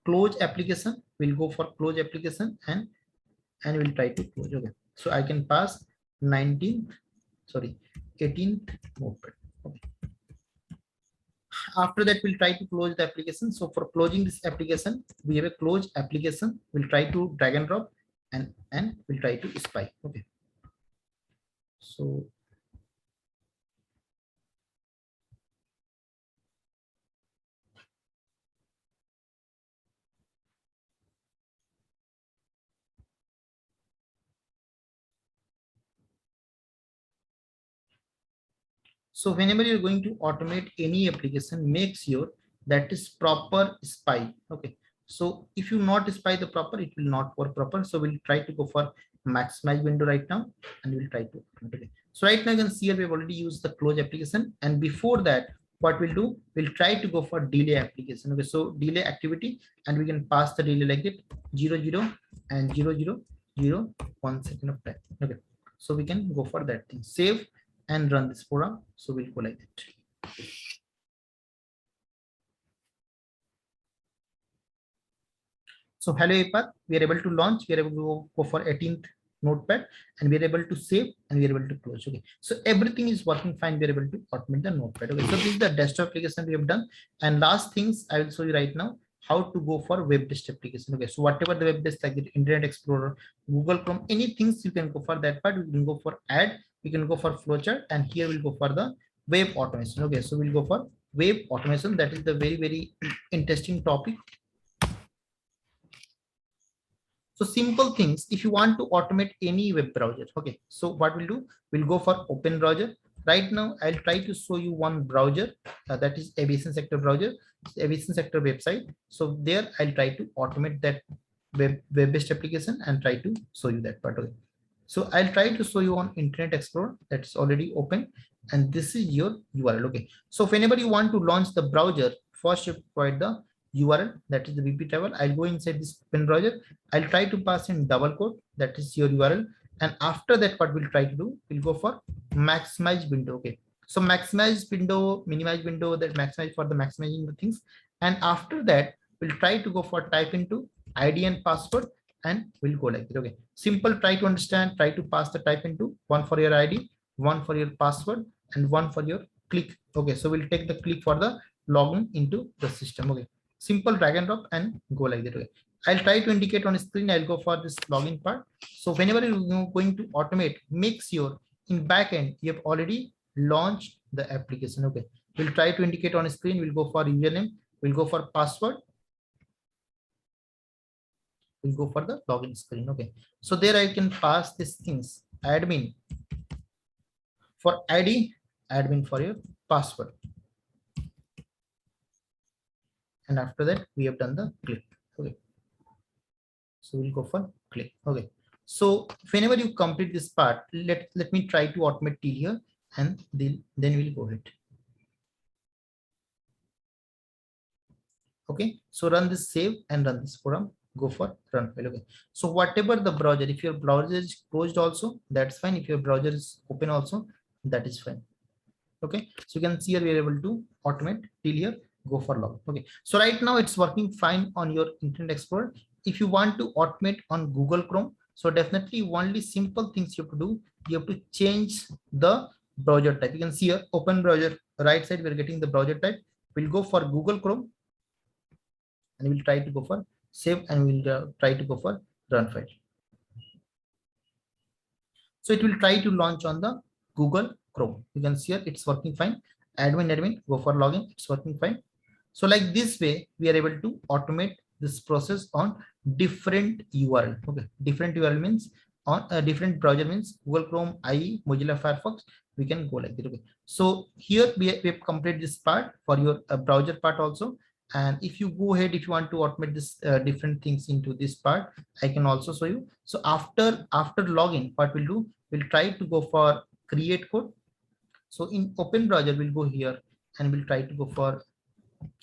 close application. We'll go for close application and we'll try to close. Okay, so I can pass 18th notepad. Okay, after that, we'll try to close the application. So for closing this application, we have a close application. We'll try to drag and drop and we'll try to spy. Okay. So so whenever you're going to automate any application, make sure that is proper spy. Okay. So if you not spy the proper, it will not work proper. So we'll try to go for maximize window right now, and we'll try to. Okay. So right now you can see here we've already used the close application, and before that, what we'll do, we'll try to go for delay application. Okay. So delay activity, and we can pass the delay like it 0 and 0 1 second of time. Okay. So we can go for that thing. Save and run this program. So we'll go like that. So hello Epath, we are able to launch, we are able to go for 18th notepad, and we are able to save, and we are able to close. Okay, so everything is working fine. We are able to automate the notepad. Okay, so this is the desktop application we have done. And last things I will show you right now, how to go for web-based application. Okay, so whatever the web-based like the Internet Explorer, Google Chrome, anything you can go for that part. We can go for add, we can go for flowchart, and here we'll go for the web automation. Okay, so we'll go for web automation. That is the very interesting topic. So simple things, if you want to automate any web browser, okay, so what we'll do, we'll go for open browser. Right now, I'll try to show you one browser, that is Aviation Sector browser, Aviation Sector website. So there, I'll try to automate that web-based application and try to show you that part of it. So I'll try to show you on Internet Explorer that's already open, and this is your URL. Okay, so whenever you want to launch the browser, first you provide the URL, that is the WP table. I'll go inside this open browser. I'll try to pass in double quote, that is your URL. And after that, what we'll try to do, we'll go for maximize window. Okay, so maximize window, minimize window, that maximize for the maximizing the things. And after that, we'll try to go for type into ID and password, and we'll go like that. Okay, simple, try to understand, try to pass the type into one for your ID, one for your password, and one for your click. Okay, so we'll take the click for the login into the system. Okay, simple drag and drop and go like that. Okay, I'll try to indicate on screen. I'll go for this login part. So whenever you're going to automate, make sure in backend you have already launched the application. Okay, we'll try to indicate on screen. We'll go for username, we'll go for password, we'll go for the login screen. Okay, so there I can pass these things, admin for ID, admin for your password. And after that, we have done the click. Okay, so we'll go for click. Okay, so whenever you complete this part, let me try to automate till here, and then we'll go ahead. Okay, so run this, save and run this program, go for run file. Okay, so whatever the browser, if your browser is closed also, that's fine. If your browser is open also, that is fine. Okay, so you can see here we are able to automate till here, go for log. Okay, so right now it's working fine on your Internet Explorer. If you want to automate on Google Chrome, so definitely only simple things you have to do, you have to change the browser type. You can see here open browser, right side we're getting the browser type. We'll go for Google Chrome, and we'll try to go for save, and we'll try to go for run file. So it will try to launch on the Google Chrome. You can see here it's working fine. Admin, go for login, it's working fine. So like this way, we are able to automate this process on different URL. Okay, different URL means on a different browser means Google Chrome, IE, Mozilla Firefox. We can go like that. Okay, so here we have completed this part for your browser part also. And if you go ahead, if you want to automate this different things into this part, I can also show you. So after login, what we'll do, we'll try to go for create code. So in open browser, we'll go here and we'll try to go for,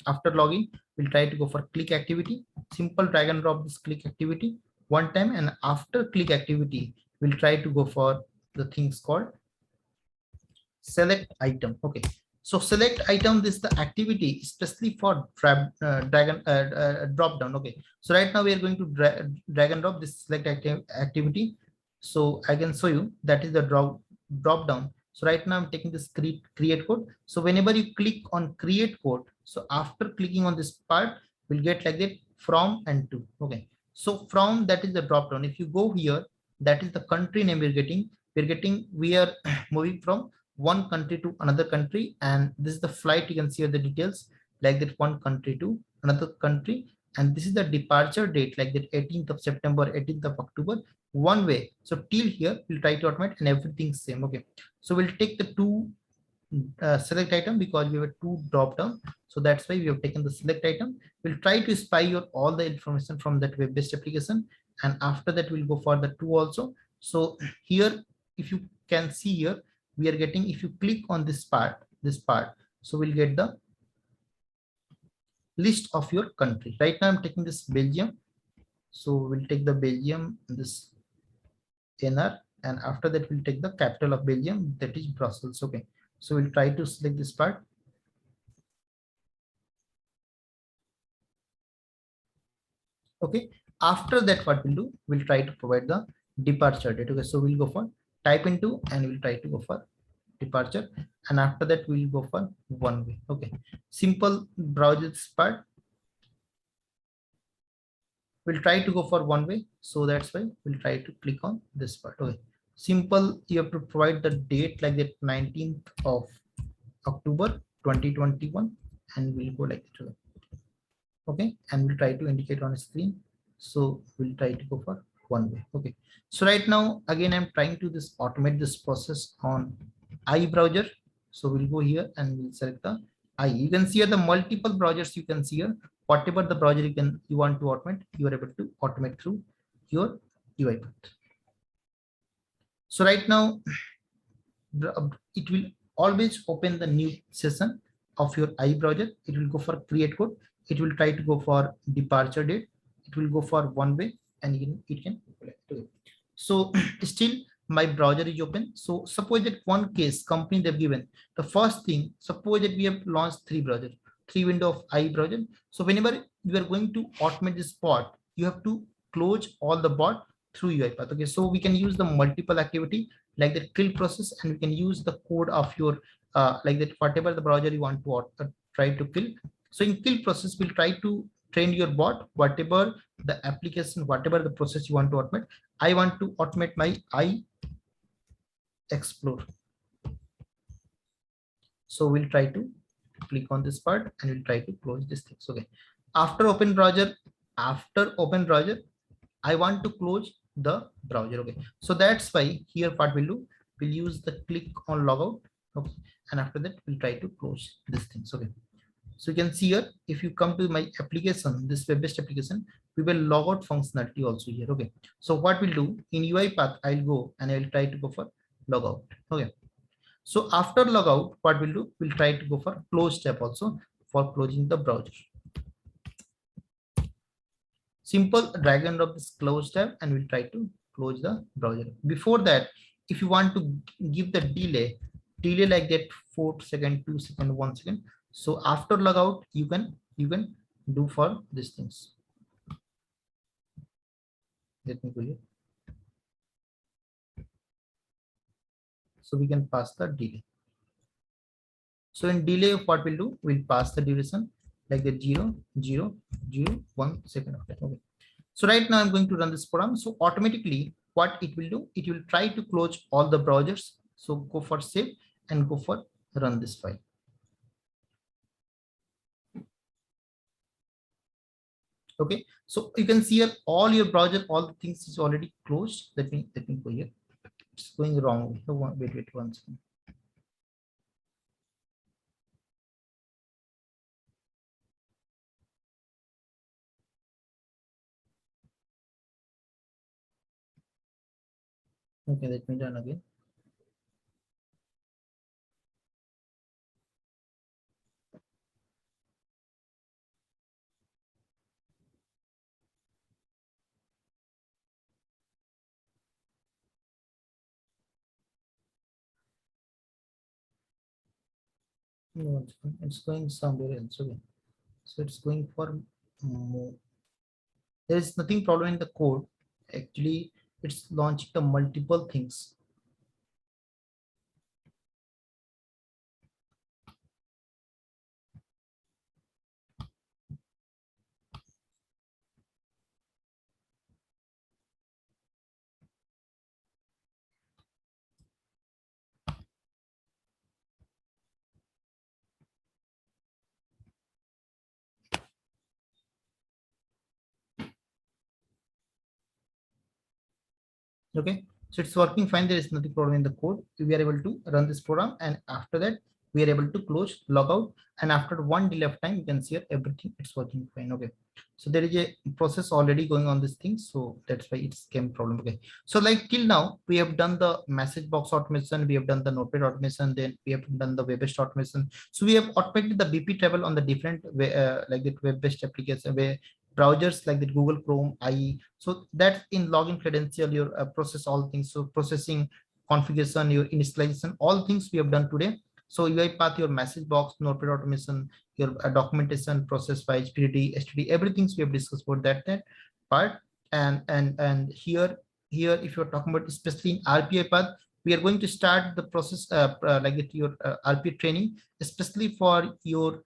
after login, we'll try to go for click activity. Simple drag and drop this click activity one time, and after click activity, we'll try to go for the things called select item. Okay, so select item, this is the activity especially for drag and drop down. Okay, so right now we are going to drag and drop this select activity. So I can show you that is the drop down. So right now I'm taking this create code. So whenever you click on create code, So after clicking on this part, we'll get like that from and to. Okay. So from, that is the drop down. If you go here, that is the country name we're getting. We are moving from one country to another country, and this is the flight. You can see the details like that, one country to another country, and this is the departure date like that, 18th of September, 18th of October, one way. So till here we'll try to automate and everything's same. Okay, so we'll take the two select item because we have two drop down, so that's why we have taken the select item. We'll try to spy your all the information from that web-based application, and after that we'll go for the two also. So here, if you can see here, we are getting, if you click on this part, so we'll get the list of your country. Right now I'm taking this Belgium, so we'll take the Belgium, this NR, and after that we'll take the capital of Belgium, that is Brussels. Okay, so we'll try to select this part. Okay, after that what we'll do, we'll try to provide the departure date. Okay, so we'll go for type into and we'll try to go for departure, and after that we'll go for one way. Okay, simple browser part. We'll try to go for one way, so that's why we'll try to click on this part. Okay, simple, you have to provide the date like that, 19th of October 2021, and we'll go like that. Okay, and we'll try to indicate on a screen, so we'll try to go for one way. Okay, so right now again I'm trying to this automate this process on IE browser. So we'll go here and we'll select the IE. You can see here the multiple browsers. You can see here whatever the browser you want to automate, you are able to automate through your UiPath. So right now it will always open the new session of your IE browser. It will go for create code. It will try to go for departure date. It will go for one way, and it can do it. So still my browser is open. So suppose that one case company they've given, the first thing, suppose that we have launched three window of IE browser. So whenever you are going to automate this bot, you have to close all the bot through UiPath. Okay, so we can use the multiple activity like the kill process, and we can use the code of your like that, whatever the browser you want to try to kill. So in kill process, we'll try to train your bot, whatever the application, whatever the process you want to automate. I want to automate my IE Explore. So we'll try to click on this part and we'll try to close this thing. Okay, after open browser, I want to close the browser. Okay, so that's why here what we'll do, we'll use the click on logout. Okay, and after that we'll try to close this thing. Okay, so you can see here, if you come to my application, this web-based application, we will log out functionality also here. Okay, so what we'll do in UiPath, I'll go and I'll try to go for logout. Okay, so after logout, what we'll do, we'll try to go for close step also for closing the browser. Simple drag and drop this close tab and we'll try to close the browser. Before that, if you want to give the delay like that, 4 seconds, 2 seconds, 1 second. So after logout, you can do for these things. Let me go here. So we can pass the delay. So in delay, what we'll do, we'll pass the duration like the 0, 0, 0, 1 second of time. Okay. So right now I'm going to run this program. So automatically what it will do, it will try to close all the browsers. So go for save and go for run this file. Okay, so you can see here all your browser, all the things is already closed. Let me go here. It's going wrong. Wait one second. Okay, let me run again. No, it's going somewhere else. Okay, so it's going for more. There is nothing problem in the code. Actually, it's launching the multiple things. Okay, so it's working fine. There is nothing problem in the code. We are able to run this program, and after that we are able to close, log out, and after one delay of time, you can see everything it's working fine. Okay, so there is a process already going on this thing, so that's why it's came problem. Okay, so like till now we have done the message box automation, we have done the notepad automation, then we have done the web-based automation. So we have automated the BP travel on the different way, like the web-based application where browsers like the Google Chrome, IE. So that's in login credential, your process all things. So processing, configuration, your initialization, all things we have done today. So UiPath, your message box, notepad automation, your documentation, process wise, PDD, STD, everything we have discussed about that part. And here if you're talking about especially in RPA path, we are going to start the process like your RPA training, especially for your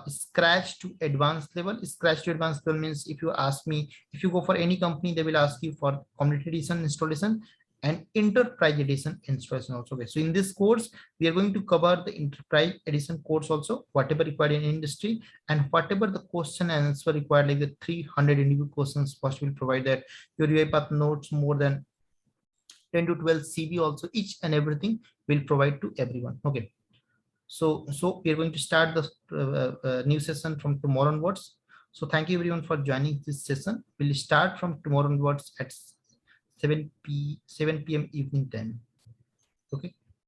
scratch to advanced level. Scratch to advanced level means, if you ask me, if you go for any company, they will ask you for community edition installation and enterprise edition installation also. Okay, so in this course we are going to cover the enterprise edition course also, whatever required in industry, and whatever the question and answer required, like the 300 individual questions first will provide that, your UiPath notes, more than 10 to 12 CV also, each and everything will provide to everyone. Okay, so we are going to start the new session from tomorrow onwards. So thank you everyone for joining this session. We'll start from tomorrow onwards at 7 p.m. evening time. Okay.